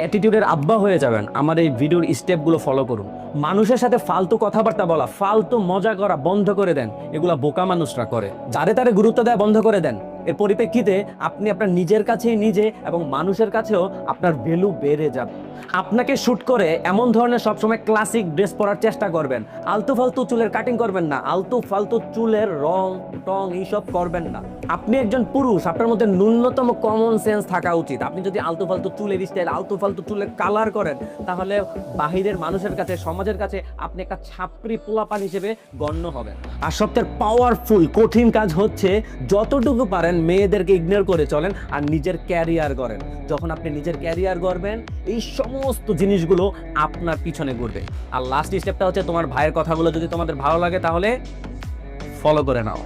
অ্যাটিটিউডের আব্বা হয়ে যাবেন, আমার এই ভিডিওর স্টেপগুলো ফলো করুন। মানুষের সাথে ফালতু কথাবার্তা বলা, ফালতু মজা করা বন্ধ করে দেন। এগুলা বোকা মানুষরা করে। যারে তারে গুরুত্ব দেওয়া বন্ধ করে দেন। এর পরিপ্রেক্ষিতে আপনি আপনার নিজের কাছেই নিজে এবং মানুষের কাছেও আপনার ভ্যালু বেড়ে যাবে। আপনাকে শুট করে এমন ধরনের সবসময় ক্লাসিক ড্রেস পরার চেষ্টা করবেন। আলতু ফালতু চুলের কাটিং করবেন না, আলতু ফালতু চুলের রং টং এইসব করবেন না। আপনি একজন পুরুষ, আপনার মধ্যে ন্যূনতম কমন সেন্স থাকা উচিত। আপনি যদি আলতু ফালতু চুলের স্টাইল, আলতু ফালতু চুলের কালার করেন, তাহলে বাহিরের মানুষের কাছে, সমাজের কাছে আপনি একটা ছাপরি পোলাপান হিসেবে গণ্য হবেন। আর সবচেয়ে পাওয়ারফুল কঠিন কাজ হচ্ছে যতটুকু পারেন মেয়েদেরকে ইগনোর করে চলেন আর নিজের ক্যারিয়ার গড়েন। যখন আপনি নিজের ক্যারিয়ার গড়বেন, এই সমস্ত জিনিসগুলো আপনার পিছনে ঘুরবে। আর লাস্ট স্টেপটা হচ্ছে, তোমার ভাইয়ের কথাগুলো যদি তোমাদের ভালো লাগে তাহলে ফলো করে নাও।